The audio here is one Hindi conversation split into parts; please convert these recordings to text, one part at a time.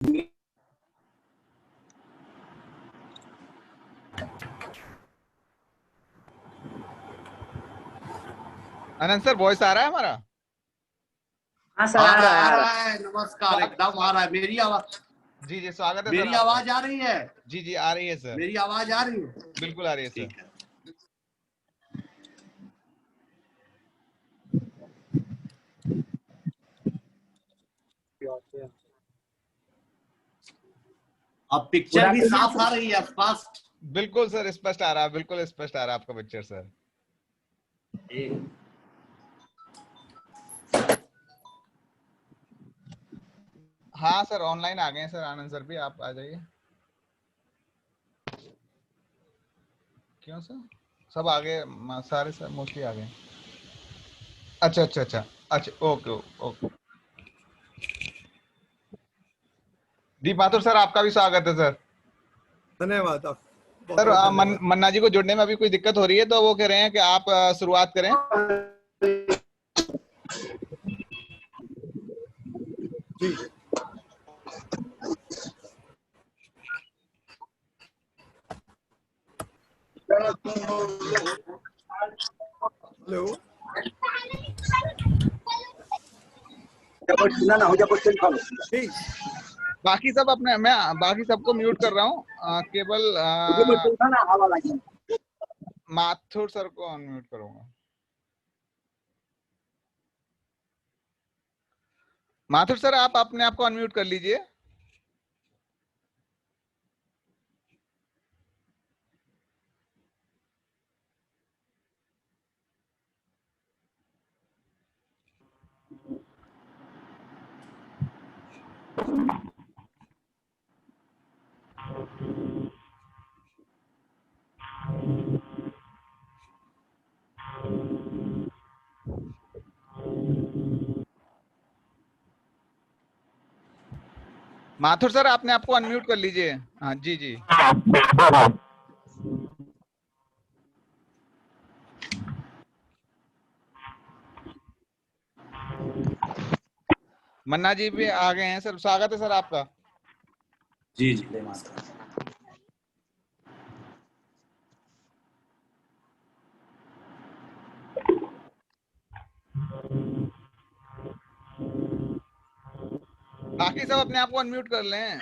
अनंत सर, वॉइस आ रहा है हमारा? हाँ सर, आ रहा है। नमस्कार, एकदम आ रहा है। मेरी आवाज? जी जी, स्वागत है। मेरी आवाज आ रही है? जी जी, आ रही है सर। मेरी आवाज आ रही है? बिल्कुल आ रही है सर। ठीक है। अब पिक्चर भी साफ आ रही है, स्पष्ट? बिल्कुल सर, स्पष्ट आ रहा है, बिल्कुल स्पष्ट आ रहा है आपका पिक्चर सर। हाँ सर, ऑनलाइन आ गए हैं सर। आनंद सर भी आप आ जाइए। क्यों सर? सब आ गए, सारे सर मोस्टली आ गए। अच्छा अच्छा अच्छा अच्छा, ओके ओके। दीप माथुर सर, आपका भी स्वागत है सर। धन्यवाद आप सर। मन्ना जी को जुड़ने में अभी कोई दिक्कत हो रही है, तो वो कह रहे हैं कि आप शुरुआत करें। जी। हेलो। बाकी सब अपने, मैं बाकी सबको म्यूट कर रहा हूँ, केवल माथुर सर को अनम्यूट करूंगा। माथुर सर, आप अपने आप को अनम्यूट कर लीजिए। माथुर सर, आपने आपको अनम्यूट कर लीजिए। हाँ जी जी। मन्ना जी भी आ गए हैं सर, स्वागत है सर आपका। जी जी, मास्टर। बाकी सब अपने आप को अनम्यूट कर लें।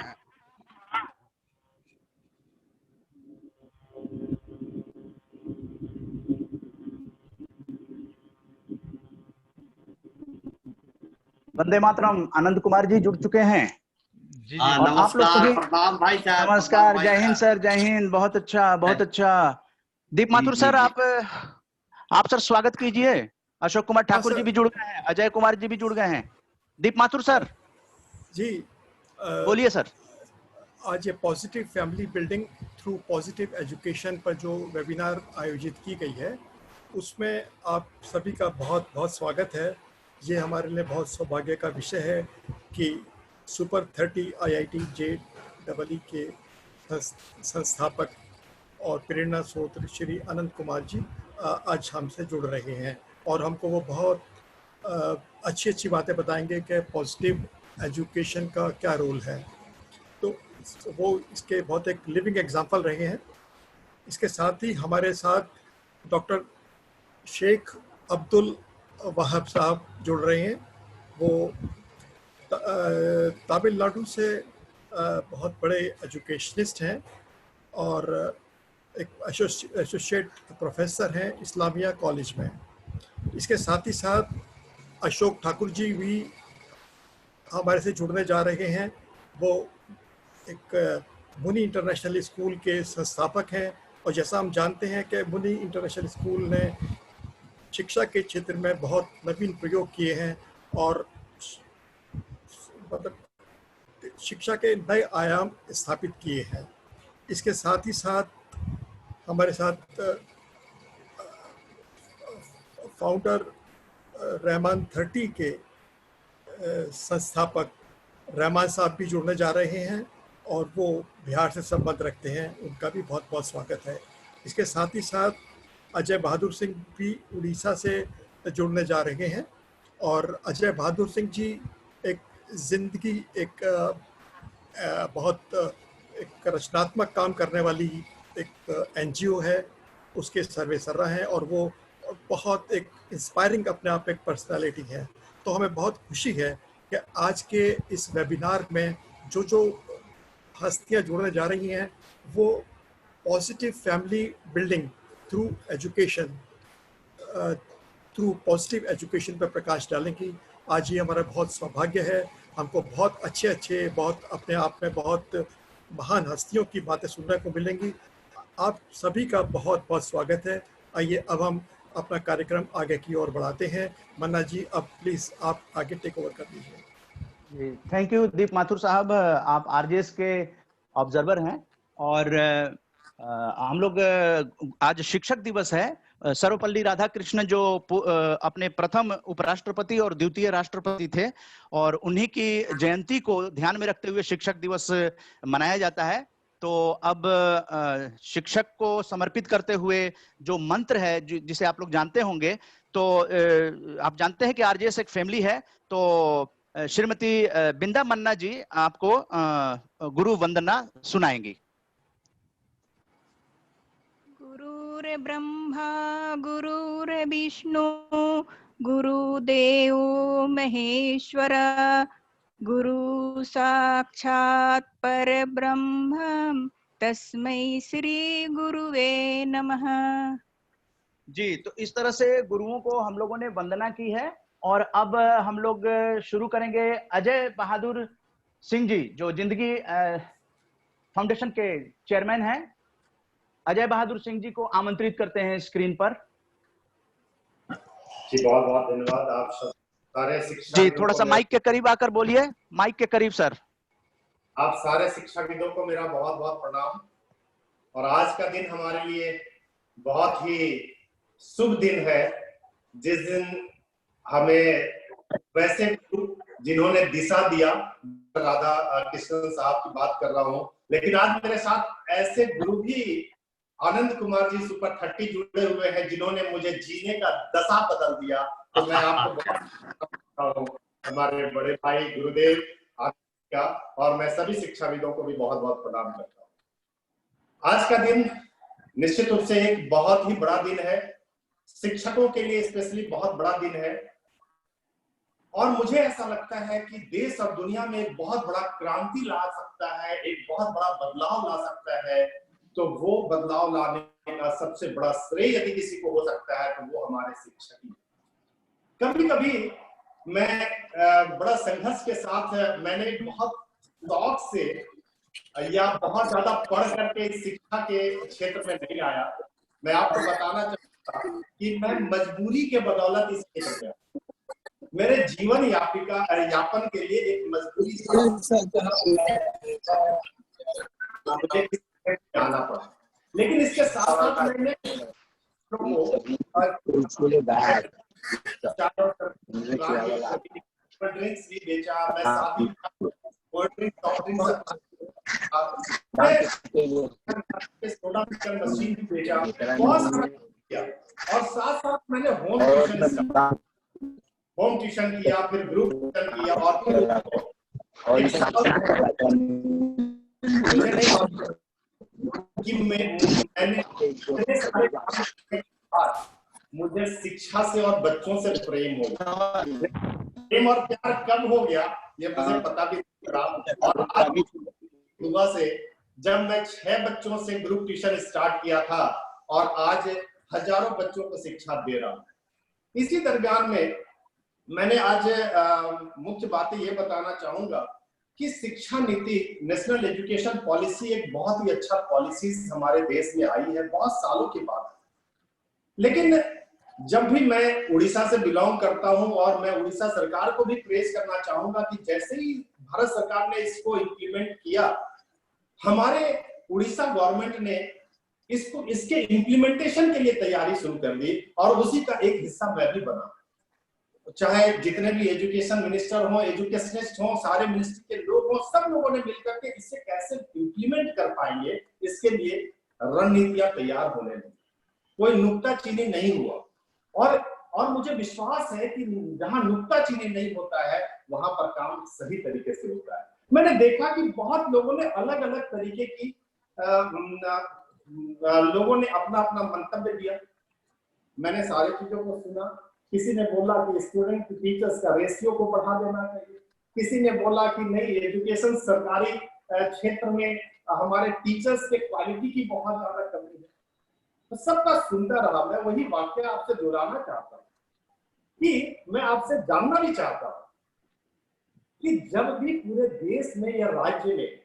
वंदे मातरम। आनंद कुमार जी जुड़ चुके हैं। जी जी। और आप लोग सभी प्रणाम भाई साहब। नमस्कार, जय हिंद सर, जय हिंद। बहुत अच्छा, बहुत अच्छा। दीप माथुर सर, आप सर स्वागत कीजिए। अशोक कुमार ठाकुर जी भी जुड़ गए हैं, अजय कुमार जी भी जुड़ गए हैं। दीप माथुर सर जी, बोलिए सर। आज ये positive family building through positive education पर जो वेबिनार आयोजित की गई है, उसमें आप सभी का बहुत बहुत स्वागत है। ये हमारे लिए बहुत सौभाग्य का विषय है कि सुपर 30 IIT JEE के संस्थापक और प्रेरणा स्रोत श्री अनंत कुमार जी आज हमसे जुड़ रहे हैं और हमको वो बहुत अच्छी अच्छी बातें बताएंगे कि पॉजिटिव एजुकेशन का क्या रोल है। तो वो इसके बहुत एक लिविंग एग्जांपल रहे हैं। इसके साथ ही हमारे साथ डॉक्टर शेख अब्दुल वहाब साहब जुड़ रहे हैं। वो तमिलनाडु से बहुत बड़े एजुकेशनिस्ट हैं और एक एसोसिएट प्रोफेसर हैं इस्लामिया कॉलेज में। इसके साथ ही साथ अशोक ठाकुर जी भी हमारे से जुड़ने जा रहे हैं। वो एक मुनी इंटरनेशनल स्कूल के संस्थापक हैं और जैसा हम जानते हैं कि मुनी इंटरनेशनल स्कूल ने शिक्षा के क्षेत्र में बहुत नवीन प्रयोग किए हैं और मतलब शिक्षा के नए आयाम स्थापित किए हैं। इसके साथ ही साथ हमारे साथ फाउंडर रहमान 30 के संस्थापक रहमान साहब भी जुड़ने जा रहे हैं और वो बिहार से संबंध रखते हैं, उनका भी बहुत बहुत स्वागत है। इसके साथ ही साथ अजय बहादुर सिंह भी उड़ीसा से जुड़ने जा रहे हैं और अजय बहादुर सिंह जी एक ज़िंदगी, एक बहुत एक रचनात्मक काम करने वाली एक एनजीओ है, उसके सर्वेसर्रा हैं और वो बहुत एक इंस्पायरिंग अपने आप एक पर्सनालिटी है। तो हमें बहुत खुशी है कि आज के इस वेबिनार में जो जो हस्तियां जुड़ने जा रही हैं वो positive family building through education पर प्रकाश डालेंगी। आज ये हमारा बहुत सौभाग्य है, हमको बहुत अच्छे बहुत अपने आप में बहुत महान हस्तियों की बातें सुनने को मिलेंगी। आप सभी का बहुत बहुत स्वागत है। आइए अब हम अपना कार्यक्रम आगे की ओर बढ़ाते हैं। मन्ना जी, अब प्लीज आप आगे टेक ओवर कर दीजिए। थैंक यू दीप माथुर साहब, आप आरजेएस के ऑब्जर्वर हैं और हम लोग आज शिक्षक दिवस है। सर्वपल्ली राधाकृष्णन जो अपने प्रथम उपराष्ट्रपति और द्वितीय राष्ट्रपति थे और उन्हीं की जयंती को ध्यान में रखते हुए शिक्षक दिवस मनाया जाता है। तो अब शिक्षक को समर्पित करते हुए जो मंत्र है जिसे आप लोग जानते होंगे, तो आप जानते हैं कि आरजेएस एक फैमिली है। तो श्रीमती बिंदा मन्ना जी आपको गुरु वंदना सुनाएंगी। गुरुर्ब्रह्मा गुरुर्विष्णु गुरुदेवो महेश्वर गुरु साक्षात् परब्रह्म तस्मै श्री गुरुवे नमः। जी, तो इस तरह से गुरुओं को हम लोगों ने वंदना की है और अब हम लोग शुरू करेंगे। अजय बहादुर सिंह जी जो जिंदगी फाउंडेशन के चेयरमैन हैं, अजय बहादुर सिंह जी को आमंत्रित करते हैं स्क्रीन पर। जी बहुत बहुत धन्यवाद। आप सब सारे शिक्षा जी थोड़ा सा माइक के करीब आकर बोलिए, माइक के करीब सर। आप सारे शिक्षाविदों को मेरा बहुत बहुत प्रणाम। और आज का दिन हमारे लिए बहुत ही शुभ दिन है, जिस दिन हमें वैसे जिन्होंने दिशा दिया, राधा कृष्णन साहब की बात कर रहा हूं, लेकिन आज मेरे साथ ऐसे गुरु भी आनंद कुमार जी सुपर 30 जुड़े हुए हैं जिन्होंने मुझे जीने का दशा बदल दिया। तो मैं आपको हमारे बड़े भाई गुरुदेव का और मैं सभी शिक्षाविदों को भी बहुत बहुत प्रणाम करता हूँ। आज का दिन निश्चित रूप से एक बहुत ही बड़ा दिन है, शिक्षकों के लिए स्पेशली बहुत बड़ा दिन है। और मुझे ऐसा लगता है कि देश और दुनिया में एक बहुत बड़ा क्रांति ला सकता है, एक बहुत बड़ा बदलाव ला सकता है। तो वो बदलाव लाने का सबसे बड़ा श्रेय यदि किसी को हो सकता है तो वो हमारे शिक्षक ही। कभी कभी मैं बड़ा संघर्ष के साथ, मैंने बहुत शौक से या बहुत ज्यादा पढ़ करके शिक्षा के क्षेत्र में नहीं आया। मैं आपको बताना चाहता हूँ कि मैं मजबूरी के बदौलत इस क्षेत्र में, मेरे जीवन यापन के लिए एक मजबूरी आना पड़ा। लेकिन इसके साथ साथ मैंने ड्रिंक्स भी बेचा, मैं साथ कोल्ड ड्रिंक्स मशीन भी बेचा, बहुत सारा किया। और साथ साथ मैंने होम ट्यूशन किया, फिर ग्रुप ट्यूशन किया और फिर कि मैंने मुझे शिक्षा से और बच्चों से प्रेम हो गया। प्रेम और प्यार कब हो गया ये मुझे पता भी नहीं रहा। और आज सुबह से जब मैं 6 बच्चों से ग्रुप ट्यूशन स्टार्ट किया था और आज हजारों बच्चों को शिक्षा दे रहा हूं। इसी दरमियान में मैंने आज मुख्य बातें ये बताना चाहूंगा कि शिक्षा नीति, नेशनल एजुकेशन पॉलिसी एक बहुत ही अच्छा पॉलिसी हमारे देश में आई है बहुत सालों के बाद। लेकिन जब भी मैं उड़ीसा से बिलोंग करता हूं और मैं उड़ीसा सरकार को भी प्रेज करना चाहूंगा कि जैसे ही भारत सरकार ने इसको इम्प्लीमेंट किया, हमारे उड़ीसा गवर्नमेंट ने इसके इम्प्लीमेंटेशन के लिए तैयारी शुरू कर दी और उसी का एक हिस्सा मैं भी बना। चाहे जितने भी एजुकेशन मिनिस्टर हो, एजुकेशनिस्ट हो, सारे मिनिस्ट्री के लोग हो, सब लोगों ने मिलकर के इसे कैसे इम्प्लीमेंट कर पाएंगे इसके लिए रणनीतियां तैयार होने लगी। कोई नुक्ताचीनी नहीं हुआ। और मुझे विश्वास है कि जहां नुक्ताचीनी नहीं होता है वहां पर काम सही तरीके से होता है। मैंने देखा कि बहुत लोगों ने अलग अलग तरीके की लोगों ने अपना अपना मंतव्य दिया। मैंने सारी चीजों को सुना। किसी ने बोला कि स्टूडेंट टीचर्स का रेशियो को बढ़ा देना चाहिए, किसी ने बोला कि नहीं, एजुकेशन सरकारी क्षेत्र में हमारे टीचर्स के क्वालिटी की बहुत ज्यादा कमी है। तो सबका सुनता रहा। मैं वही वाक्य आपसे दोहराना चाहता हूँ कि मैं आपसे जानना भी चाहता हूँ कि जब भी पूरे देश में या राज्य में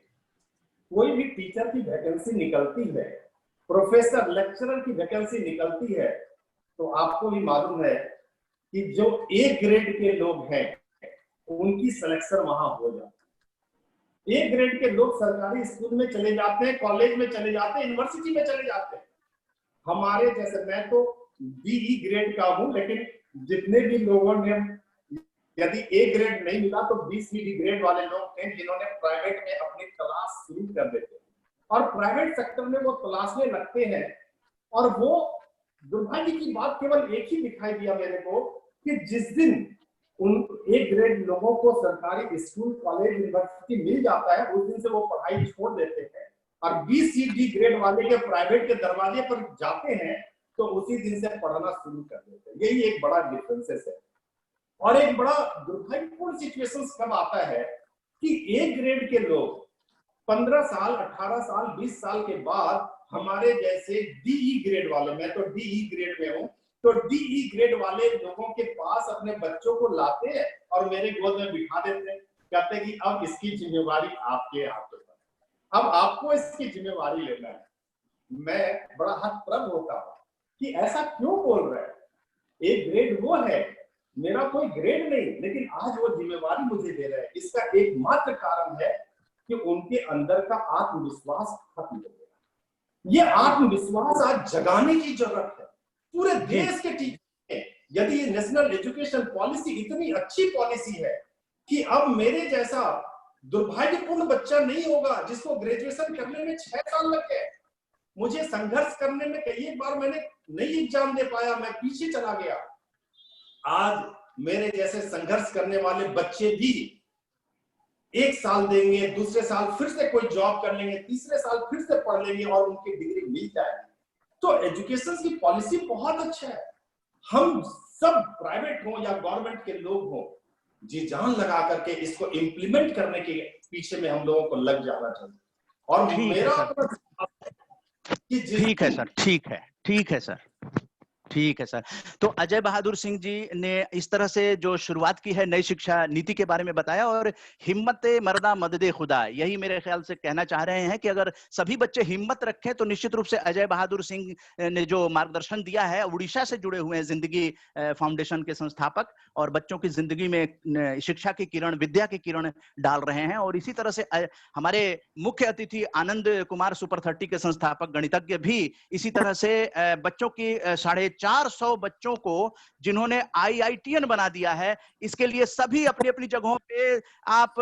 कोई भी टीचर की वैकेंसी निकलती है, प्रोफेसर लेक्चरर की वैकेंसी निकलती है, तो आपको भी मालूम है कि जो ए ग्रेड के लोग हैं उनकी सिलेक्शन वहां हो जाती है। ए ग्रेड के लोग सरकारी स्कूल में चले जाते हैं, कॉलेज में चले जाते हैं, यूनिवर्सिटी में चले जाते हैं। हमारे जैसे, मैं तो बीई ग्रेड का हूं, लेकिन जितने भी लोगों ने यदि ए ग्रेड नहीं मिला तो बी सी डी ग्रेड वाले लोग थे जिन्होंने प्राइवेट में अपनी तलाश शुरू कर देते हैं और प्राइवेट सेक्टर में वो तलाशने लगते हैं। और वो दुर्भाग्य की बात केवल एक ही दिखाई दिया मेरे को कि जिस दिन उन ए ग्रेड लोगों को सरकारी स्कूल, कॉलेज, यूनिवर्सिटी मिल जाता है, उस दिन से वो पढ़ाई छोड़ देते हैं और बी सी डी ग्रेड वाले के प्राइवेट के दरवाजे पर जाते हैं तो उसी दिन से पढ़ना शुरू कर देते हैं। यही एक बड़ा डिफरेंसेस है। और एक बड़ा दुर्भाग्यपूर्ण सिचुएशन कब आता है कि ए ग्रेड के लोग 15 साल, 18 साल, 20 साल के बाद हमारे जैसे डीई ग्रेड वाले, मैं तो डीई ग्रेड में हूं, तो डीई ग्रेड वाले लोगों के पास अपने बच्चों को लाते हैं और मेरे गोद में बिठा देते हैं, कहते हैं कि अब इसकी जिम्मेवारी आपके हाथों पर, अब आपको इसकी जिम्मेवारी लेना है। मैं बड़ा हतप्रभ होता हूं कि ऐसा क्यों बोल रहे हैं। ए ग्रेड वो है, मेरा कोई ग्रेड नहीं, लेकिन आज वो जिम्मेवारी मुझे दे रहे हैं। इसका एकमात्र कारण है कि उनके अंदर का आत्मविश्वास खत्म हो गया। ये आत्मविश्वास आज जगाने की जरूरत है पूरे देश के टीचर में। यदि ये नेशनल एजुकेशन पॉलिसी इतनी अच्छी पॉलिसी है कि अब मेरे जैसा दुर्भाग्यपूर्ण बच्चा नहीं होगा जिसको ग्रेजुएशन करने में 6 साल लग गए। मुझे संघर्ष करने में कई बार मैंने नहीं एग्जाम दे पाया, मैं पीछे चला गया। आज मेरे जैसे संघर्ष करने वाले बच्चे भी 1 साल देंगे, दूसरे साल फिर से कोई जॉब कर लेंगे, तीसरे साल फिर से पढ़ लेंगे और उनकी डिग्री मिल जाएगी। तो एजुकेशन की पॉलिसी बहुत अच्छा है। हम सब प्राइवेट हो या गवर्नमेंट के लोग हो, जी जान लगा करके इसको इम्प्लीमेंट करने के पीछे में हम लोगों को लग जाना चाहिए। और मेरा ठीक है सर, ठीक है सर, ठीक है सर। तो अजय बहादुर सिंह जी ने इस तरह से जो शुरुआत की है नई शिक्षा नीति के बारे में बताया, और हिम्मत मर्दा मदद खुदा, यही मेरे ख्याल से कहना चाह रहे हैं कि अगर सभी बच्चे हिम्मत रखें तो निश्चित रूप से अजय बहादुर सिंह ने जो मार्गदर्शन दिया है, उड़ीसा से जुड़े हुए हैं जिंदगी फाउंडेशन के संस्थापक, और बच्चों की जिंदगी में शिक्षा की किरण, विद्या की किरण डाल रहे हैं। और इसी तरह से हमारे मुख्य अतिथि आनंद कुमार सुपर 30 के संस्थापक गणितज्ञ भी इसी तरह से बच्चों की 450 बच्चों को जिन्होंने IITN बना दिया है, इसके लिए सभी अपनी अपनी जगहों पे आप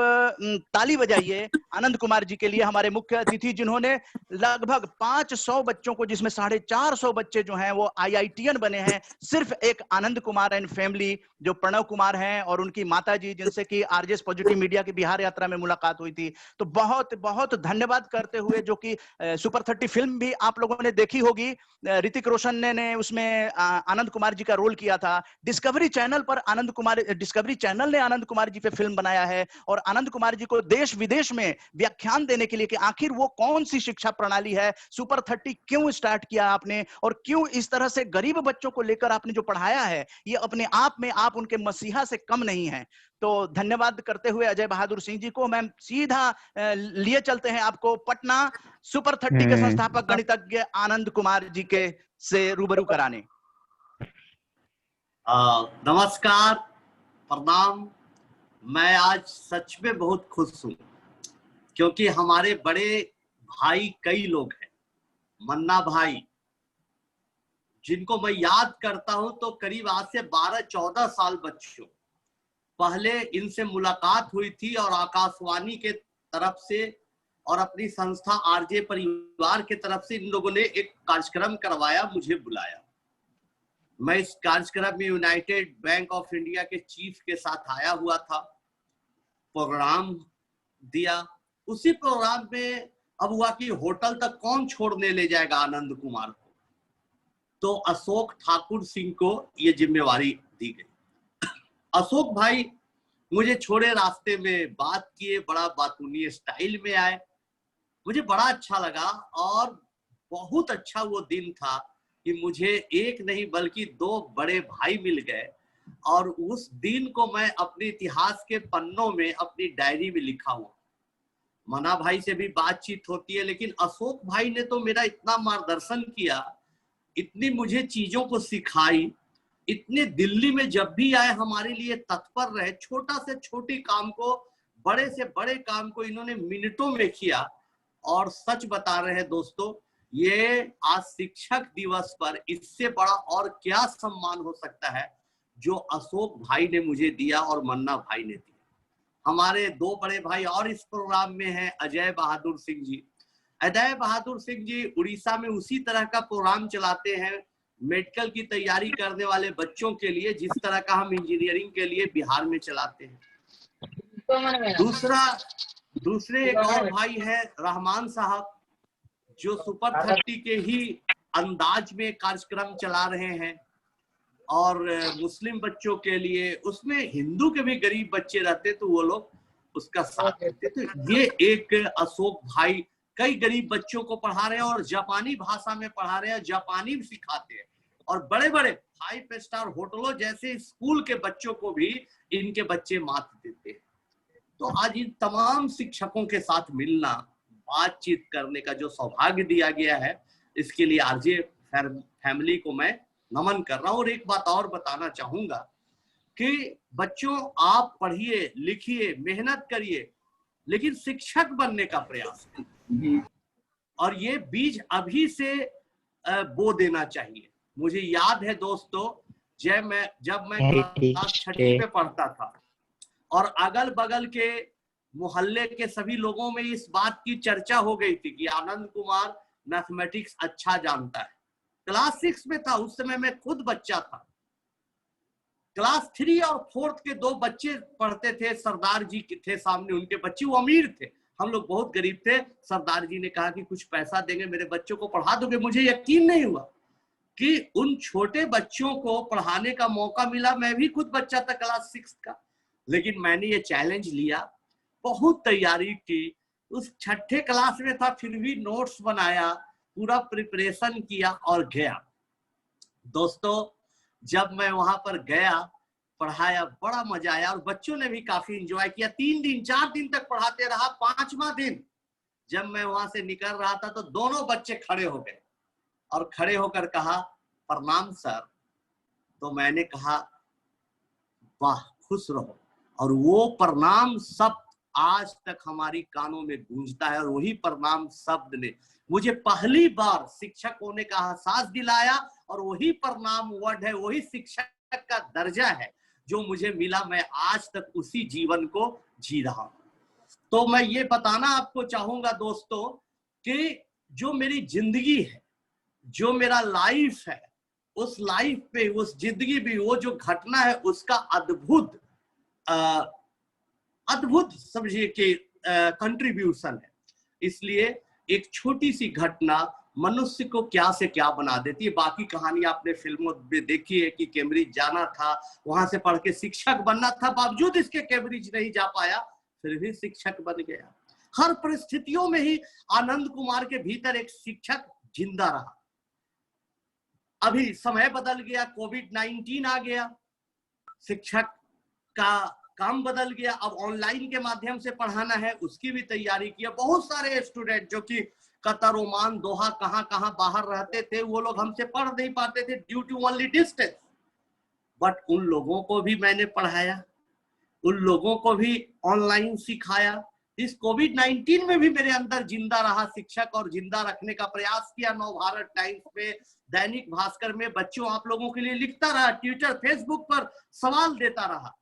ताली बजाइए आनंद कुमार जी के लिए, हमारे मुख्य अतिथि जिन्होंने लगभग 500 बच्चों को, जिसमें 450 बच्चे जो हैं वो IITN बने हैं, सिर्फ एक आनंद कुमार एंड फैमिली जो प्रणव कुमार हैं और उनकी माता जी, जिनसे कि RJS पॉजिटिव मीडिया की बिहार यात्रा में मुलाकात हुई थी। तो बहुत बहुत धन्यवाद करते हुए, जो कि सुपर 30 फिल्म भी आप लोगों ने देखी होगी, ऋतिक रोशन ने उसमें आनंद कुमार जी का रोल किया था। डिस्कवरी चैनल ने आनंद कुमार जी पे फिल्म बनाया है, और आनंद कुमार जी को देश विदेश में व्याख्यान देने के लिए कि आखिर वो कौन सी शिक्षा प्रणाली है, सुपर 30 क्यों स्टार्ट किया आपने, और क्यों इस तरह से गरीब बच्चों को लेकर आपने जो पढ़ाया है, ये अपने आप में आप उनके मसीहा से कम नहीं है। तो धन्यवाद करते हुए अजय बहादुर सिंह जी को मैं सीधा लिए चलते हैं आपको पटना सुपर 30 के संस्थापक गणितज्ञ आनंद कुमार जी के से रूबरू कराने। नमस्कार, प्रणाम। मैं आज सच में बहुत खुश हूँ क्योंकि हमारे बड़े भाई कई लोग हैं, मन्ना भाई, जिनको मैं याद करता हूं तो करीब आज से 12-14 साल बच्चों पहले इनसे मुलाकात हुई थी, और आकाशवाणी के तरफ से और अपनी संस्था RJ परिवार के तरफ से इन लोगों ने एक कार्यक्रम करवाया, मुझे बुलाया। मैं इस कार्यक्रम में यूनाइटेड बैंक ऑफ इंडिया के चीफ के साथ आया हुआ था। प्रोग्राम दिया। उसी प्रोग्राम में अब हुआ कि होटल तक कौन छोड़ने ले जाएगा आनंद कुमार को, तो अशोक ठाकुर सिंह को ये जिम्मेवारी दी गई। अशोक भाई मुझे छोड़े रास्ते में, बात किए, बड़ा बातूनी स्टाइल में आए, मुझे बड़ा अच्छा लगा। और बहुत अच्छा वो दिन था कि मुझे एक नहीं बल्कि 2 बड़े भाई मिल गए, और उस दिन को मैं अपने इतिहास के पन्नों में अपनी डायरी में लिखा हुआ। मना भाई से भी बातचीत होती है, लेकिन अशोक भाई ने तो मेरा इतना मार्गदर्शन किया, इतनी मुझे चीजों को सिखाई, इतने दिल्ली में जब भी आए हमारे लिए तत्पर रहे। छोटा से छोटी काम को, बड़े से बड़े काम को इन्होंने मिनटों में किया। और सच बता रहे हैं दोस्तों, ये आज शिक्षक दिवस पर इससे बड़ा और क्या सम्मान हो सकता है जो अशोक भाई ने मुझे दिया और मन्ना भाई ने दिया। हमारे 2 बड़े भाई और इस प्रोग्राम में हैं, अजय बहादुर सिंह जी। अजय बहादुर सिंह जी उड़ीसा में उसी तरह का प्रोग्राम चलाते हैं मेडिकल की तैयारी करने वाले बच्चों के लिए, जिस तरह का हम इंजीनियरिंग के लिए बिहार में चलाते हैं। दूसरे एक और भाई है रहमान साहब, जो सुपर 30 के ही अंदाज में कार्यक्रम चला रहे हैं, और मुस्लिम बच्चों के लिए, उसमें हिंदू के भी गरीब बच्चे रहते तो वो लोग उसका साथ देते। तो ये एक अशोक भाई कई गरीब बच्चों को पढ़ा रहे हैं और जापानी भाषा में पढ़ा रहे हैं, जापानी भी सिखाते हैं, और बड़े बड़े 5 स्टार होटलों जैसे स्कूल के बच्चों को भी इनके बच्चे मात देते हैं। तो आज इन तमाम शिक्षकों के साथ मिलना, बातचीत करने का जो सौभाग्य दिया गया है, इसके लिए आरजे फैमिली को मैं नमन कर रहा हूं। और एक बात और बताना चाहूंगा कि बच्चों, आप पढ़िए, लिखिए, मेहनत करिए, लेकिन शिक्षक बनने का प्रयास करिए, और ये बीज अभी से बो देना चाहिए। मुझे याद है दोस्तों, जब मैं क्लास 6वीं में पढ़ता था और अगल बगल के मोहल्ले के सभी लोगों में इस बात की चर्चा हो गई थी कि आनंद कुमार मैथमेटिक्स अच्छा जानता है। क्लास 6 में था, उस समय मैं खुद बच्चा था। क्लास 3 और 4 के 2 बच्चे पढ़ते थे, सरदार जी थे सामने, उनके बच्चे, वो अमीर थे, हम लोग बहुत गरीब थे। सरदार जी ने कहा कि कुछ पैसा देंगे, मेरे बच्चों को पढ़ा दोगे। मुझे यकीन नहीं हुआ कि उन छोटे बच्चों को पढ़ाने का मौका मिला। मैं भी खुद बच्चा था क्लास 6 का, लेकिन मैंने ये चैलेंज लिया, बहुत तैयारी की, उस 6ठे क्लास में था, फिर भी नोट्स बनाया, पूरा प्रिपरेशन किया और गया। दोस्तों, जब मैं वहां पर गया, पढ़ाया, बड़ा मजा आया, और बच्चों ने भी काफी एंजॉय किया। 3 दिन 4 दिन तक पढ़ाते रहा। 5वां दिन जब मैं वहां से निकल रहा था तो दोनों बच्चे खड़े हो गए और खड़े होकर कहा, प्रणाम सर। तो मैंने कहा, वाह, खुश रहो। और वो प्रणाम शब्द आज तक हमारी कानों में गूंजता है, और वही प्रणाम शब्द ने मुझे पहली बार शिक्षक होने का एहसास दिलाया, और वही प्रणाम वर्ड है, वही शिक्षक का दर्जा है जो मुझे मिला। मैं आज तक उसी जीवन को जी रहा हूं। तो मैं ये बताना आपको चाहूंगा दोस्तों कि जो मेरी जिंदगी है, जो मेरा लाइफ है, उस लाइफ पे, उस जिंदगी भी, वो जो घटना है, उसका अद्भुत समझिए कि कंट्रीब्यूशन है। इसलिए एक छोटी सी घटना मनुष्य को क्या से क्या बना देती है। बाकी कहानी आपने फिल्मों में देखी है कि कैम्ब्रिज जाना था, वहां से पढ़ के शिक्षक बनना था, बावजूद इसके कैम्ब्रिज नहीं जा पाया, फिर भी शिक्षक बन गया। हर परिस्थितियों में ही आनंद कुमार के भीतर एक शिक्षक जिंदा रहा। अभी समय बदल गया, कोविड-19 आ गया, शिक्षक का काम बदल गया, अब ऑनलाइन के माध्यम से पढ़ाना है, उसकी भी तैयारी किया। बहुत सारे स्टूडेंट जो कि कतर, ओमान, दोहा, कहां कहां बाहर रहते थे, वो लोग हमसे पढ़ नहीं पाते थे due to only distance, but उन लोगों को भी मैंने पढ़ाया, उन लोगों को भी ऑनलाइन सिखाया। इस कोविड-19 में भी मेरे अंदर जिंदा रहा शिक्षक, और जिंदा रखने का प्रयास किया। नवभारत टाइम्स में, दैनिक भास्कर में बच्चों आप लोगों के लिए लिखता रहा, ट्विटर, फेसबुक पर सवाल देता रहा।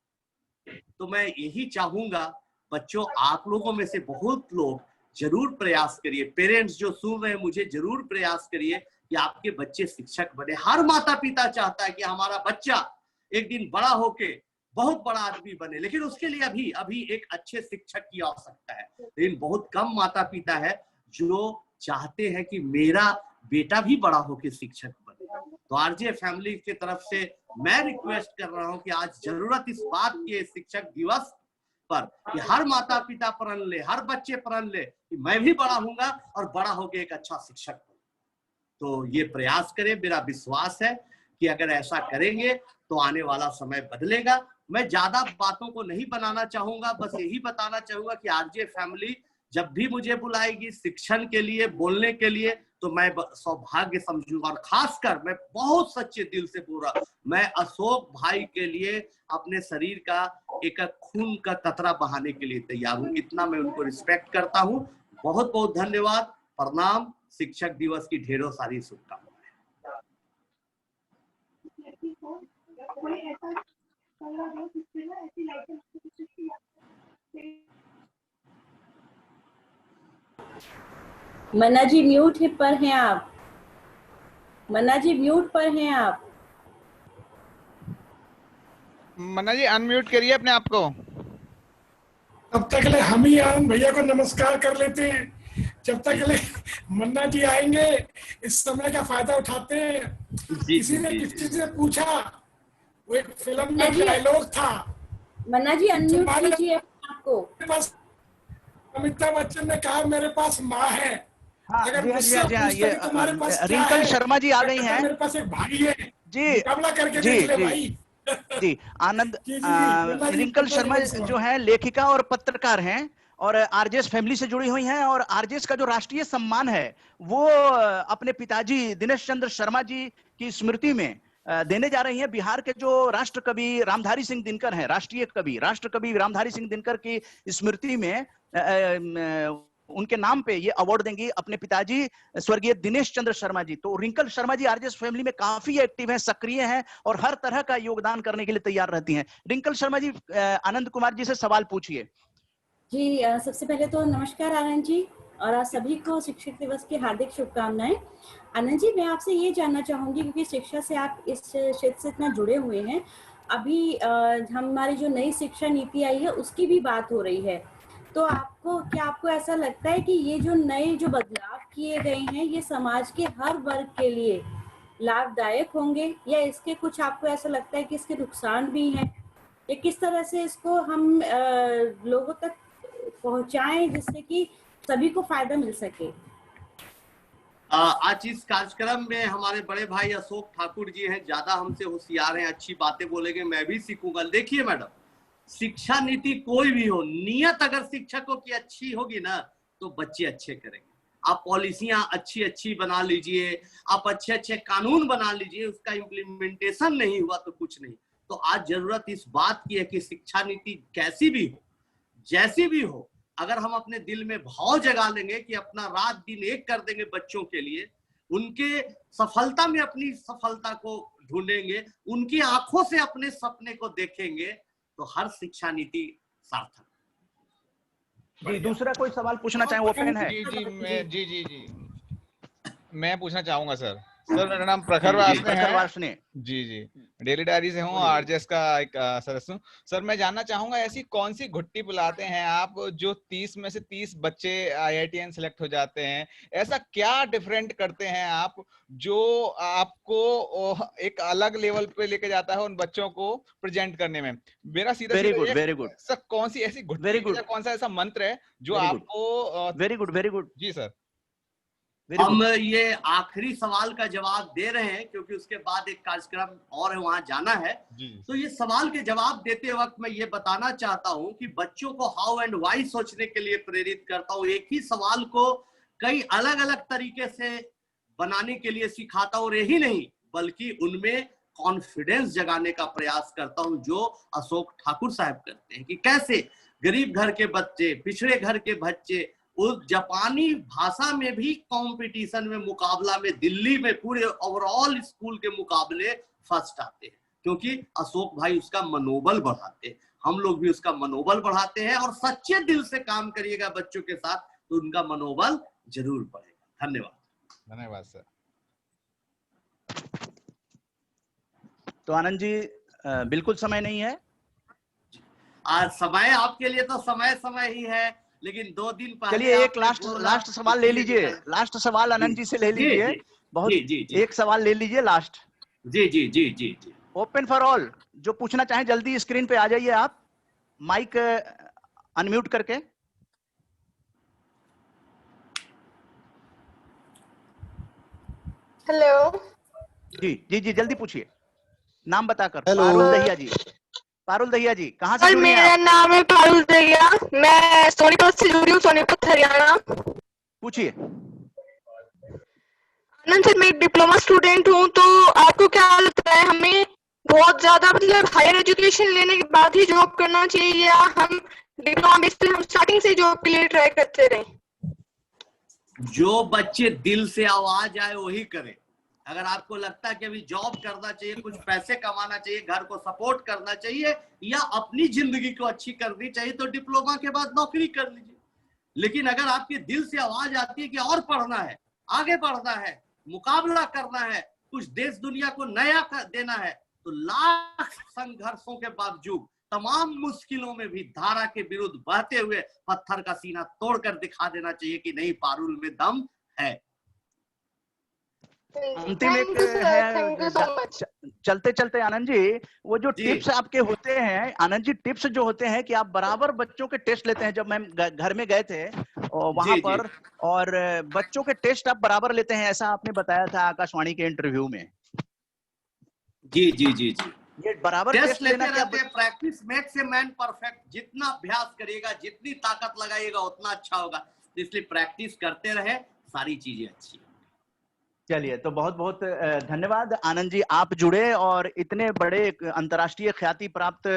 तो मैं यही चाहूंगा बच्चों, आप लोगों में से बहुत लोग जरूर प्रयास करिए, पेरेंट्स जो सुन रहे हैं मुझे, जरूर प्रयास करिए कि आपके बच्चे शिक्षक बने। हर माता पिता चाहता है कि हमारा बच्चा एक दिन बड़ा होके बहुत बड़ा आदमी बने, लेकिन उसके लिए अभी अभी एक अच्छे शिक्षक की आवश्यकता है। लेकिन बहुत कम माता पिता है जो चाहते हैं कि मेरा बेटा भी बड़ा होकर शिक्षक बने। तो आरजे फैमिली की तरफ से मैं रिक्वेस्ट कर रहा हूं कि आज जरूरत इस बात की है शिक्षक दिवस पर कि हर माता पिता प्रण ले, हर बच्चे प्रण ले कि मैं भी बड़ा होऊंगा और बड़ा होकर एक अच्छा शिक्षक बनूंगा। तो ये प्रयास करें। मेरा विश्वास है कि अगर ऐसा करेंगे तो आने वाला समय बदलेगा। मैं ज्यादा बातों को नहीं बनाना चाहूंगा, बस यही बताना चाहूंगा कि आरजे फैमिली जब भी मुझे बुलाएगी शिक्षण के लिए, बोलने के लिए, तो मैं सौभाग्य समझूंगा। और खासकर मैं बहुत सच्चे दिल से बोल रहा, मैं अशोक भाई के लिए अपने शरीर का एक खून का कतरा बहाने के लिए तैयार हूं। इतना मैं उनको रिस्पेक्ट करता हूं। बहुत बहुत धन्यवाद, प्रणाम। शिक्षक दिवस की ढेरों सारी शुभकामनाएं। मन्ना जी म्यूट पर हैं आप। मन्ना जी म्यूट पर हैं आप। मन्ना जी अनम्यूट करिए अपने आप को। तब तक के लिए हम ही आनंद भैया को नमस्कार कर लेते हैं। जब तक के लिए मन्ना जी आएंगे, इस समय का फायदा उठाते हैं। किसी ने किसी से पूछा, वो एक फिल्म में डायलॉग था। मन्ना जी अनम्यूट कीजिए आपको। अमिताभ बच्चन ने कहा मेरे पास माँ है। हाँ, अगर जी मुझसे हाँ, पूछते कि तुम्हारे पास क्या रिंकल है, शर्मा जी आ गई हैं। मेरे पास एक भाई है। जी मुकाबला करके जी देख ले जी भाई। जी आनंद। जी, रिंकल शर्मा जो है लेखिका और पत्रकार हैं और आरजेएस फैमिली से जुड़ी हुई हैं। और आरजेएस का जो राष्ट्रीय सम्मान है वो अपने पिताजी दिनेश चंद्र शर्मा जी की स्मृति में देने जा रही हैं। बिहार के जो राष्ट्र कवि रामधारी सिंह दिनकर हैं, राष्ट्र कवि रामधारी सिंह दिनकर की स्मृति में उनके नाम पे ये अवार्ड देंगी अपने पिताजी स्वर्गीय दिनेश चंद्र शर्मा जी। तो wrinkle Sharma ji RJS family में काफी एक्टिव हैं, सक्रिय हैं और हर तरह का योगदान करने के लिए तैयार रहती हैं। रिंकल शर्मा जी आनंद कुमार जी से सवाल पूछिए। जी सबसे पहले तो नमस्कार आनंद जी, और आप सभी को शिक्षक दिवस की हार्दिक शुभकामनाएं। आनंद जी, मैं आपसे ये जानना चाहूंगी, क्योंकि शिक्षा से आप इस क्षेत्र से इतना जुड़े हुए हैं, अभी हमारी जो नई शिक्षा नीति आई है उसकी भी बात हो रही है, तो आपको ऐसा लगता है कि ये जो नए जो बदलाव किए गए हैं ये समाज के हर वर्ग के लिए लाभदायक होंगे, या इसके कुछ आपको ऐसा लगता है कि इसके नुकसान भी हैं, या किस तरह से इसको हम लोगों तक पहुंचाएं जिससे कि सभी को फायदा मिल सके? आज इस कार्यक्रम में हमारे बड़े भाई अशोक ठाकुर जी हैं, ज्यादा हमसे होशियार हैं, अच्छी बातें बोलेंगे, मैं भी सीखूंगा। देखिए मैडम, शिक्षा नीति कोई भी हो, नियत अगर शिक्षकों की अच्छी होगी ना तो बच्चे अच्छे करेंगे। आप पॉलिसियां अच्छी अच्छी बना लीजिए, आप अच्छे अच्छे कानून बना लीजिए, उसका इम्प्लीमेंटेशन नहीं हुआ तो कुछ नहीं। तो आज जरूरत इस बात की है कि शिक्षा नीति कैसी भी हो, जैसी भी हो, अगर हम अपने दिल में भाव जगा लेंगे कि अपना रात दिन एक कर देंगे बच्चों के लिए, उनके सफलता में अपनी सफलता को ढूंढेंगे, उनकी आंखों से अपने सपने को देखेंगे, तो हर शिक्षा नीति सार्थक। जी, दूसरा कोई सवाल पूछना चाहे वो ओपन है? जी मैं पूछना चाहूंगा सर। मेरा नाम प्रखर वासने है। जी डेली डायरी से हूँ, आरजेएस का एक सदस्य हूँ। सर मैं जानना चाहूंगा ऐसी कौन सी घुट्टी पिलाते हैं आप जो 30 में से 30 बच्चे IITN सेलेक्ट हो जाते हैं? ऐसा क्या डिफरेंट करते हैं आप जो आपको एक अलग लेवल पे लेके जाता है उन बच्चों को प्रेजेंट करने में? मेरा सीधा वेरी गुड सर, कौन सी ऐसी घुट्टी, कौन सा ऐसा मंत्र है जो आपको? वेरी गुड जी सर। हम ये आखिरी सवाल का जवाब दे रहे हैं क्योंकि उसके बाद एक कार्यक्रम और है, वहां जाना है। तो ये सवाल के जवाब देते वक्त मैं ये बताना चाहता हूं कि बच्चों को हाउ एंड व्हाई सोचने के लिए प्रेरित करता हूं। एक ही सवाल को कई अलग अलग तरीके से बनाने के लिए सिखाता हूं, यही नहीं बल्कि उनमें कॉन्फिडेंस जगाने का प्रयास करता हूं, जो अशोक ठाकुर साहब करते हैं कि कैसे गरीब घर के बच्चे, पिछड़े घर के बच्चे उस जापानी भाषा में भी कंपटीशन में, मुकाबला में, दिल्ली में पूरे ओवरऑल स्कूल के मुकाबले फर्स्ट आते हैं, क्योंकि अशोक भाई उसका मनोबल बढ़ाते हैं। हम लोग भी उसका मनोबल बढ़ाते हैं, और सच्चे दिल से काम करिएगा बच्चों के साथ तो उनका मनोबल जरूर बढ़ेगा। धन्यवाद सर। तो आनंद जी बिल्कुल समय नहीं है, आज समय आपके लिए तो समय समय ही है, लेकिन 2 दिन पहले चलिए एक लास्ट सवाल ले लीजिए, लास्ट सवाल आनंद जी से ले लीजिए, बहुत एक सवाल ले लीजिए लास्ट। जी। ओपन फॉर ऑल, जो पूछना चाहें जल्दी स्क्रीन पे आ जाइए आप, माइक अनम्यूट करके। हेलो जी जल्दी पूछिए, नाम बताकर। पारुल दहिया जी कहाँ से जुड़ी हैं मेरा आप? नाम है पारुल दहिया, मैं सोनीपत से जुड़ी हूँ, सोनीपत हरियाणा। पूछिए। आनंद सर, मैं एक डिप्लोमा स्टूडेंट हूँ, तो आपको क्या लगता है हमें बहुत ज्यादा मतलब हायर एजुकेशन लेने के बाद ही जॉब करना चाहिए, या हम डिप्लोमा बेस पे हम स्टार्टिंग से जॉब के लिए ट्राई करते रहें? जो बच्चे दिल से आवाज आए वही करें। अगर आपको लगता है कि अभी जॉब करना चाहिए, कुछ पैसे कमाना चाहिए, घर को सपोर्ट करना चाहिए, या अपनी जिंदगी को अच्छी करनी चाहिए, तो डिप्लोमा के बाद नौकरी कर लीजिए। लेकिन अगर आपके दिल से आवाज आती है कि और पढ़ना है, आगे बढ़ना है, मुकाबला करना है, कुछ देश दुनिया को नया देना है, तो लाख संघर्षों के बावजूद, तमाम मुश्किलों में भी धारा के विरुद्ध बहते हुए पत्थर का सीना तोड़कर दिखा देना चाहिए कि नहीं, पारुल में दम है। अंतिम एक है, चलते चलते आनंद जी, वो जो टिप्स आपके होते हैं, आनंद जी टिप्स जो होते हैं कि आप बराबर बच्चों के टेस्ट लेते हैं। जब मैं घर में गए थे और वहां पर, और बच्चों के टेस्ट आप बराबर लेते हैं, ऐसा आपने बताया था आकाशवाणी के इंटरव्यू में। जी ये बराबर टेस्ट लेना क्या? Practice makes a man perfect. जितना अभ्यास करिएगा, जितनी ताकत लगाइएगा, उतना अच्छा होगा। इसलिए प्रैक्टिस करते रहे, सारी चीजें अच्छी। चलिए, तो बहुत बहुत धन्यवाद आनंद जी, आप जुड़े और इतने बड़े अंतर्राष्ट्रीय ख्याति प्राप्त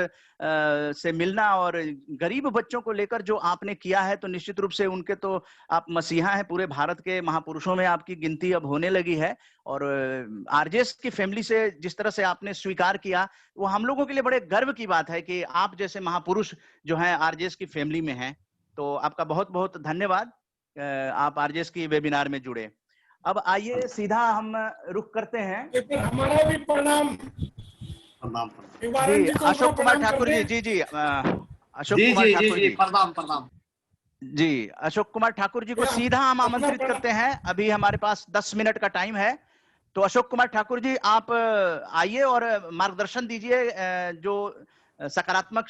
से मिलना, और गरीब बच्चों को लेकर जो आपने किया है, तो निश्चित रूप से उनके तो आप मसीहा हैं। पूरे भारत के महापुरुषों में आपकी गिनती अब होने लगी है, और आरजेएस की फैमिली से जिस तरह से आपने स्वीकार किया, वो हम लोगों के लिए बड़े गर्व की बात है कि आप जैसे महापुरुष जो हैं आरजेएस की फैमिली में हैं। तो आपका बहुत बहुत धन्यवाद, आप आरजेएस की वेबिनार में जुड़े। अब आइए सीधा हम रुख करते हैं। हमारा भी प्रणाम। अशोक कुमार ठाकुर जी, अशोक कुमार ठाकुर जी, प्रणाम जी। अशोक कुमार ठाकुर जी को सीधा हम आमंत्रित करते हैं। अभी हमारे पास 10 मिनट का टाइम है, तो अशोक कुमार ठाकुर जी आप आइए और मार्गदर्शन दीजिए, जो सकारात्मक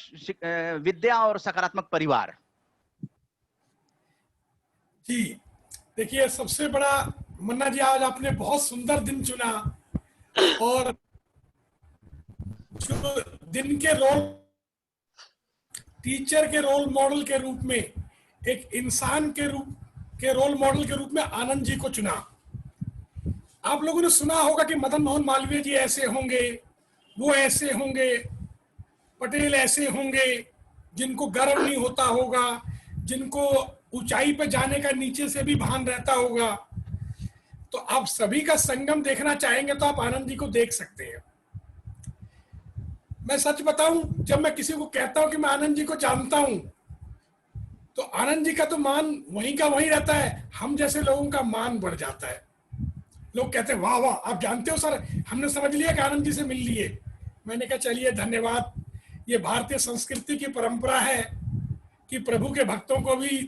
विद्या और सकारात्मक परिवार। जी देखिए, सबसे बड़ा मन्ना जी, आज आपने बहुत सुंदर दिन चुना, और जो दिन के टीचर के रोल मॉडल के रूप में, एक इंसान के रोल मॉडल के रूप में आनंद जी को चुना। आप लोगों ने सुना होगा कि मदन मोहन मालवीय जी ऐसे होंगे, वो ऐसे होंगे, पटेल ऐसे होंगे, जिनको गर्व नहीं होता होगा, जिनको ऊंचाई पे जाने का नीचे से भी भान रहता होगा। तो आप सभी का संगम देखना चाहेंगे तो आप आनंद जी को देख सकते हैं। मैं सच बताऊं, जब मैं किसी को कहता हूं कि मैं आनंद जी को जानता हूं, तो आनंद जी का तो मान वहीं का वहीं रहता है, हम जैसे लोगों का मान बढ़ जाता है। लोग कहते हैं वाह वाह, आप जानते हो सर, हमने समझ लिया कि आनंद जी से मिल लिए। मैंने कहा चलिए धन्यवाद। ये भारतीय संस्कृति की परंपरा है कि प्रभु के भक्तों को भी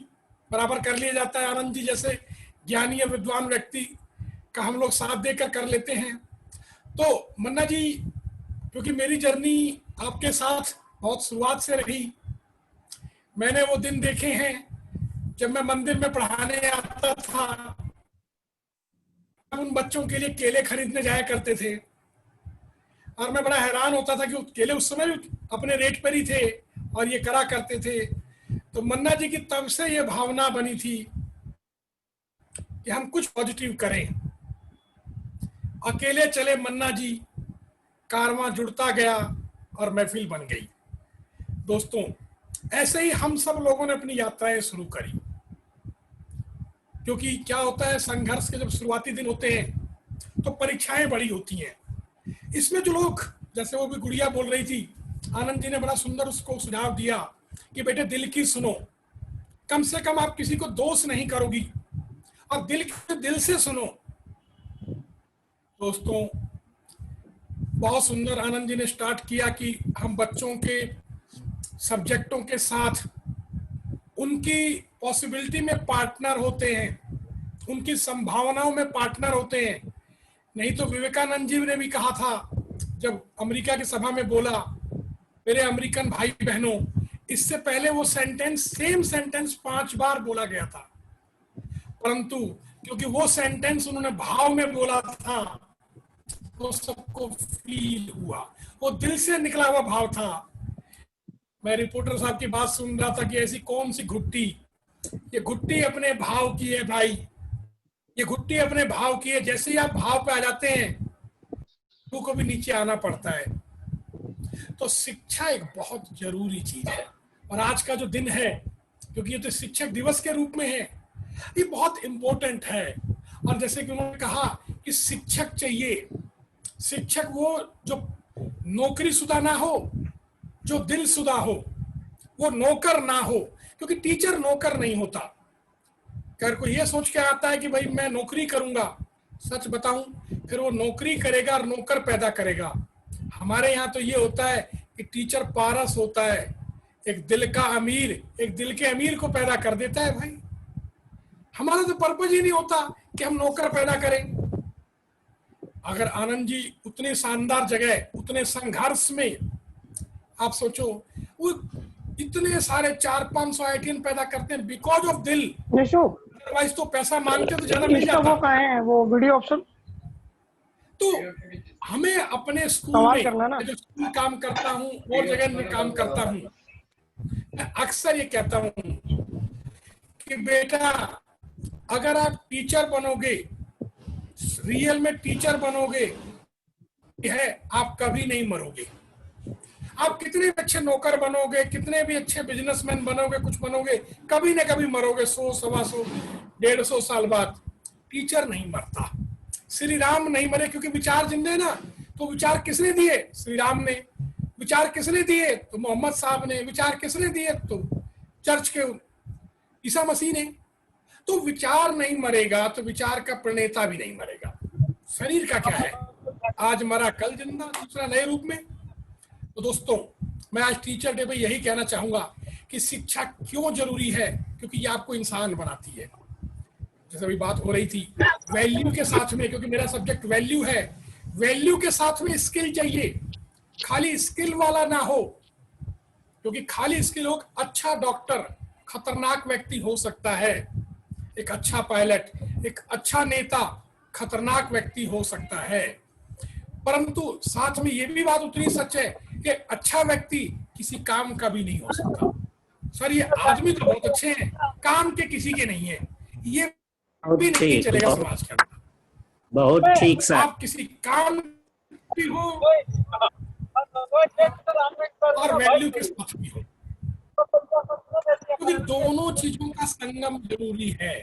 बराबर कर लिया जाता है। आनंद जी जैसे ज्ञानी और विद्वान व्यक्ति का हम लोग साथ देकर कर लेते हैं। तो मन्ना जी, क्योंकि मेरी जर्नी आपके साथ बहुत शुरुआत से रही, मैंने वो दिन देखे हैं जब मैं मंदिर में पढ़ाने आता था, उन बच्चों के लिए केले खरीदने जाया करते थे, और मैं बड़ा हैरान होता था कि केले उस समय अपने रेट पर ही थे और ये करा करते थे। तो मन्ना जी की तब से ये भावना बनी थी कि हम कुछ पॉजिटिव करें। अकेले चले मन्ना जी, कारवां जुड़ता गया और महफिल बन गई। दोस्तों, ऐसे ही हम सब लोगों ने अपनी यात्राएं शुरू करी, क्योंकि क्या होता है, संघर्ष के जब शुरुआती दिन होते हैं तो परीक्षाएं बड़ी होती हैं। इसमें जो लोग, जैसे वो भी गुड़िया बोल रही थी, आनंद जी ने बड़ा सुंदर उसको सुझाव दिया कि बेटे दिल की सुनो, कम से कम आप किसी को दोष नहीं करोगी, और दिल से सुनो। दोस्तों, बहुत सुंदर आनंद जी ने स्टार्ट किया कि हम बच्चों के सब्जेक्टों के साथ उनकी पॉसिबिलिटी में पार्टनर होते हैं, उनकी संभावनाओं में पार्टनर होते हैं। नहीं तो विवेकानंद जी ने भी कहा था, जब अमेरिका की सभा में बोला, मेरे अमेरिकन भाई बहनों, इससे पहले वो सेम सेंटेंस 5 बार बोला गया था, परंतु क्योंकि वो सेंटेंस उन्होंने भाव में बोला था तो सबको फील हुआ, वो दिल से निकला हुआ भाव था। मैं रिपोर्टर साहब की बात सुन रहा था कि ऐसी कौन सी घुट्टी, ये घुट्टी अपने भाव की है भाई, ये घुट्टी अपने भाव की है। जैसे ही आप भाव पे आ जाते हैं को भी नीचे आना पड़ता है। तो शिक्षा एक बहुत जरूरी चीज है, और आज का जो दिन है, क्योंकि ये तो शिक्षक दिवस के रूप में है, ये बहुत इंपॉर्टेंट है। और जैसे कि उन्होंने कहा कि शिक्षक चाहिए, शिक्षक वो जो नौकरी शुदा ना हो, जो दिल शुदा हो, वो नौकर ना हो, क्योंकि टीचर नौकर नहीं होता। अगर कोई ये सोच के आता है कि भाई मैं नौकरी करूंगा, सच बताऊं, फिर वो नौकरी करेगा और नौकर पैदा करेगा। हमारे यहाँ तो ये होता है कि टीचर पारस होता है, एक दिल का अमीर, एक दिल के अमीर को पैदा कर देता है। भाई हमारा तो पर्पज ही नहीं होता कि हम नौकर पैदा करें। अगर आनंद जी उतने शानदार जगह, उतने संघर्ष में, आप सोचो वो इतने सारे 400-500 IITian पैदा करते हैं बिकॉज ऑफ दिल, अदरवाइज तो पैसा मांगते तो ज्यादा मिल जाता। वो कहाँ है वो वीडियो ऑप्शन? तो हमें अपने स्कूल में जो स्कूल काम करता हूँ, और जगह में काम करता हूँ, मैं अक्सर ये कहता हूँ कि बेटा अगर आप टीचर बनोगे, रियल में टीचर बनोगे, है आप कभी नहीं मरोगे। आप कितने भी अच्छे नौकर बनोगे, कितने भी अच्छे बिजनेसमैन बनोगे, कुछ बनोगे, कभी न कभी मरोगे। 100, 125, 150 साल बाद। टीचर नहीं मरता। श्री राम नहीं मरे क्योंकि विचार जिंदे ना, तो विचार किसने दिए? श्री राम ने। विचार किसने दिए? तो मोहम्मद साहब ने। विचार किसने दिए? तो चर्च के ईसा मसीह ने। तो विचार नहीं मरेगा तो विचार का प्रणेता भी नहीं मरेगा। शरीर का क्या है, आज मरा कल जिंदा, दूसरा नए रूप में। तो दोस्तों, मैं आज टीचर डे पे यही कहना चाहूंगा कि शिक्षा क्यों जरूरी है, क्योंकि ये आपको इंसान बनाती है। जैसे अभी बात हो रही थी वैल्यू के साथ में, क्योंकि मेरा सब्जेक्ट वैल्यू है, वैल्यू के साथ में स्किल चाहिए। खाली स्किल वाला ना हो, क्योंकि खाली स्किल हो, अच्छा डॉक्टर खतरनाक व्यक्ति हो सकता है, एक अच्छा पायलट, एक अच्छा नेता खतरनाक व्यक्ति हो सकता है, परंतु साथ में ये भी बात उतनी सच है कि अच्छा व्यक्ति किसी काम का भी नहीं हो सकता। सर ये आदमी तो बहुत अच्छे हैं, काम के किसी के नहीं है, ये भी नहीं चलेगा समाज के अंदर। बहुत ठीक सर। आप किसी काम भी हो और वैल्यू के साथ भी हो, क्योंकि दोनों चीजों का संगम जरूरी है।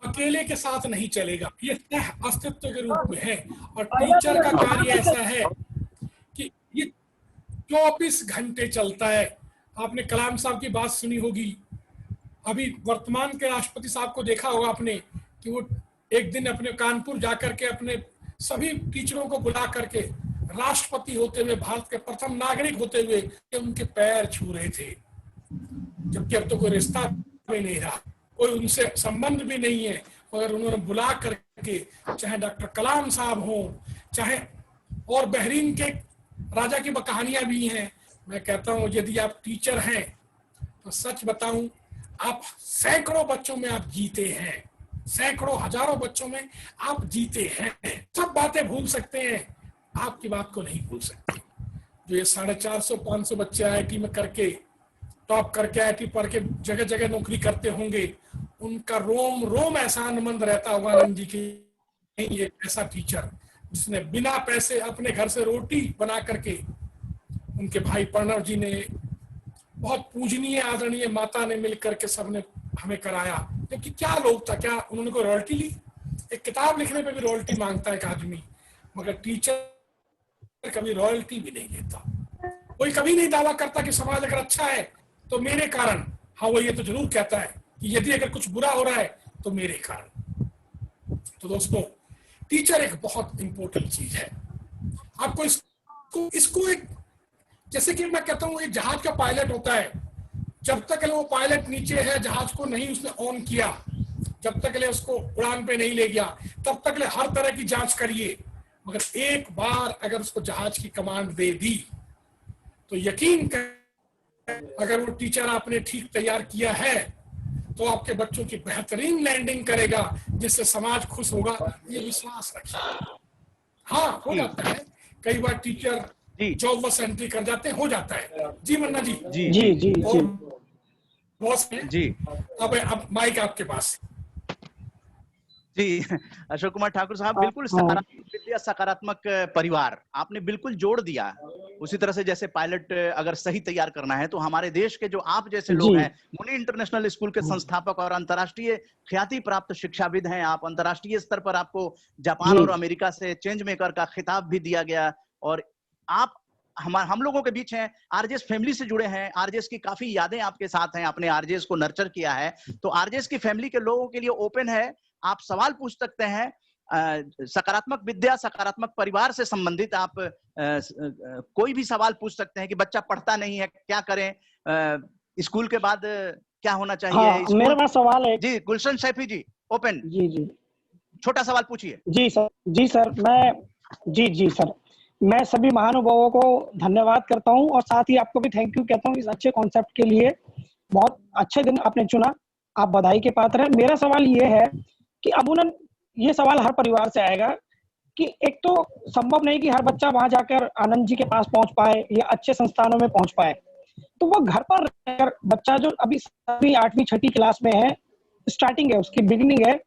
अकेले के साथ नहीं चलेगा, ये सह अस्तित्व के रूप में है। और टीचर का कार्य ऐसा है कि ये 24 घंटे चलता है। आपने कलाम साहब की बात सुनी होगी, अभी वर्तमान के राष्ट्रपति साहब को देखा होगा आपने कि वो एक दिन अपने कानपुर जाकर के अपने सभी टीचरों को बुला करके राष्ट्रपति होते हुए, भारत के प्रथम नागरिक होते हुए उनके पैर छू रहे थे, जबकि अब तो कोई रिश्ता भी नहीं रहा, कोई उनसे संबंध भी नहीं है, मगर उन्होंने बुला करके, चाहे डॉक्टर कलाम साहब हो, चाहे और बहरीन के राजा की कहानियां भी हैं। मैं कहता हूं यदि आप टीचर हैं तो सच बताऊं, आप सैकड़ों बच्चों में आप जीते हैं, सैकड़ों हजारों बच्चों में आप जीते हैं। सब बातें भूल सकते हैं, आपकी बात को नहीं भूल सकते। जो ये 450-500 बच्चे IIT में करके, टॉप करके, IIT पढ़ के जगह जगह नौकरी करते होंगे, उनका रोम रोम एहसानमंद रहता होगा आनंद जी की, ये ऐसा टीचर जिसने बिना पैसे अपने घर से रोटी बना करके, उनके भाई प्रणव जी ने, बहुत पूजनीय आदरणीय माता ने मिलकर के सबने हमें कराया। क्योंकि क्या लोग था, क्या उन्होंने कोई रॉयल्टी ली? एक किताब लिखने पे भी रॉयल्टी मांगता है एक आदमी, मगर टीचर कभी रॉयल्टी भी नहीं लेता। कोई कभी नहीं दावा करता कि समाज अगर अच्छा है तो मेरे कारण, हाँ वो ये तो जरूर कहता है कि यदि अगर कुछ बुरा हो रहा है तो मेरे कारण। तो दोस्तों, टीचर एक बहुत इंपॉर्टेंट चीज है। आपको इसको एक जैसे कि मैं कहता हूँ, एक जहाज का पायलट होता है, जब तक वो पायलट नीचे है, जहाज को नहीं उसने ऑन किया, जब तक उसको उड़ान पे नहीं ले गया, तब तक हर तरह की जांच करिए। मगर एक बार अगर उसको जहाज की कमांड दे दी तो यकीन कर, अगर वो टीचर आपने ठीक तैयार किया है तो आपके बच्चों की बेहतरीन लैंडिंग करेगा, जिससे समाज खुश होगा, ये विश्वास रखिए। हाँ, हो जाता है कई बार टीचर जॉब बस एंट्री कर जाते हैं, हो जाता है। जी मन्ना जी। जी जी जी जी बॉस जी। अब माइक आपके पास। जी अशोक कुमार ठाकुर साहब, बिल्कुल सकारात्मक विद्या, सकारात्मक परिवार, आपने बिल्कुल जोड़ दिया। उसी तरह से जैसे पायलट अगर सही तैयार करना है तो हमारे देश के जो आप जैसे लोग हैं, मुनि इंटरनेशनल स्कूल के संस्थापक और अंतर्राष्ट्रीय ख्याति प्राप्त शिक्षाविद हैं आप। अंतर्राष्ट्रीय स्तर पर आपको जापान और अमेरिका से चेंज मेकर का खिताब भी दिया गया, और आप हम लोगों के बीच हैं, आरजेएस फैमिली से जुड़े हैं, आरजेएस की काफी यादें आपके साथ हैं, आपने आरजेएस को नर्चर किया है, तो आरजेएस की फैमिली के लोगों के लिए ओपन है, आप सवाल पूछ सकते हैं। सकारात्मक विद्या, सकारात्मक परिवार से संबंधित आप कोई भी सवाल पूछ सकते हैं कि बच्चा पढ़ता नहीं है, क्या करें, स्कूल के बाद क्या होना चाहिए। हाँ, मेरे पास सवाल है। जी गुलशन सैफी जी, ओपन। जी जी, छोटा सवाल पूछिए। जी सर, जी सर, जी सर, मैं सभी महानुभावों को धन्यवाद करता हूं और साथ ही आपको भी थैंक यू कहता हूं इस अच्छे कॉन्सेप्ट के लिए। बहुत अच्छे दिन आपने चुना, आप बधाई के पात्र हैं। मेरा सवाल ये है कि अमूमन ये सवाल हर परिवार से आएगा कि एक तो संभव नहीं कि हर बच्चा वहां जाकर आनंद जी के पास पहुंच पाए या अच्छे संस्थानों में पहुंच पाए, तो वो घर पर रहकर बच्चा जो अभी 7वीं 8वीं 6ठी क्लास में है, स्टार्टिंग है, उसकी बिगिनिंग है,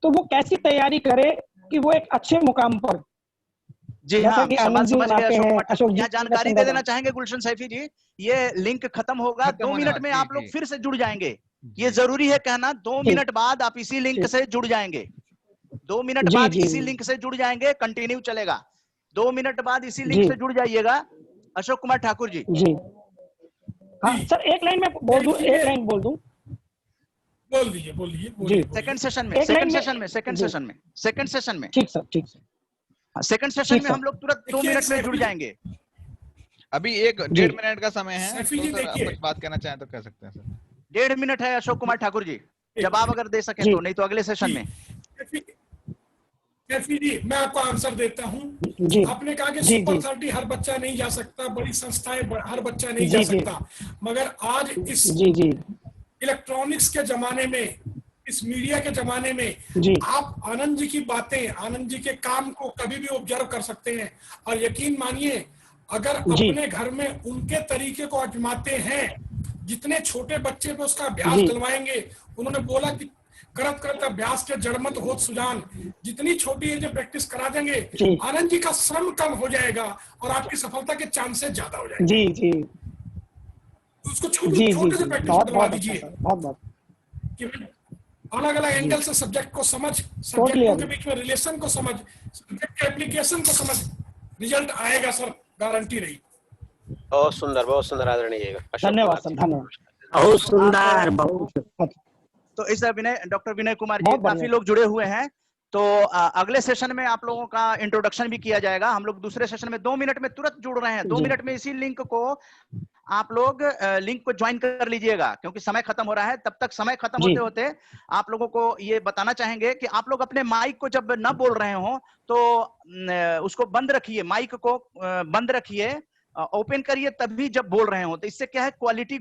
तो वो कैसी तैयारी करे कि वो एक अच्छे मुकाम पर। जी हाँ, समझ गए अशोक जी, यहाँ जानकारी दे देना चाहेंगे गुलशन सैफी जी। ये लिंक खत्म होगा, 2 मिनट में आप लोग फिर से जुड़ जाएंगे। ये जरूरी है कहना, 2 मिनट बाद आप इसी लिंक से जुड़ जाएंगे। 2 मिनट बाद इसी लिंक से जुड़ जाएंगे, कंटिन्यू चलेगा। 2 मिनट बाद इसी लिंक से जुड़ जाइएगा। अशोक कुमार ठाकुर जी। जी हाँ सर, एक लाइन में बोल दूं, एक लाइन बोल दूं। बोल दीजिए। जी, सेकंड सेशन में ठीक सर, ठीक सर। सेकंड सेशन में हम लोग तुरंत 2 मिनट में जुड़ जाएंगे। अभी 1-1.5 मिनट का समय है, तो सर आप कुछ बात कहना चाहें तो कह सकते हैं सर। 1.5 मिनट है अशोक कुमार ठाकुर जी, जवाब अगर दे सकें तो, नहीं तो अगले सेशन में। जी, मैं आपको आंसर देता हूँ। आपने कहा कि सुपर 30 हर बच्चा नहीं जा सकता, बड़ी संस्थाएं हर बच्चा नहीं जा सकता, मगर आज इस इलेक्ट्रॉनिक्स के जमाने में, इस मीडिया के जमाने में आप आनंद जी की बातें, आनंद जी के काम को कभी भी ऑब्जर्व कर सकते हैं। और यकीन मानिए, अगर अपने घर में उनके तरीके को आजमाते हैं, जितने छोटे बच्चे पे उसका अभ्यास दिलवाएंगे, उन्होंने बोला कि करत करत अभ्यास के जड़ मत होत सुजान, जितनी छोटी एज में प्रैक्टिस करा देंगे, आनंद जी का श्रम कम हो जाएगा और आपकी सफलता के चांसेस ज्यादा हो जाएंगे। जी उसको छोटे से प्रैक्टिस करवा दीजिए कि अलग अलग एंगल से सब्जेक्ट को समझ, सब्जेक्टों के बीच में रिलेशन को समझ, सब्जेक्ट के एप्लीकेशन को समझ, रिजल्ट आएगा सर, गारंटी रही। बहुत सुंदर आदरणीय, धन्यवाद सर, धन्यवाद। बहुत सुंदर, बहुत। तो इस डॉक्टर विनय कुमार जी, काफी लोग जुड़े हुए हैं, तो अगले सेशन में आप लोगों का इंट्रोडक्शन भी किया जाएगा। हम लोग दूसरे सेशन में 2 मिनट में तुरंत जुड़ रहे हैं। 2 मिनट में इसी लिंक को आप लोग लिंक को ज्वाइन कर लीजिएगा, क्योंकि समय खत्म हो रहा है। तब तक समय खत्म होते होते आप लोगों को ये बताना चाहेंगे कि आप लोग अपने माइक को जब न बोल रहे हो तो उसको बंद रखिए, माइक को बंद रखिए, ओपन करिए तभी जब बोल रहे हो। तो इससे क्या है, क्वालिटी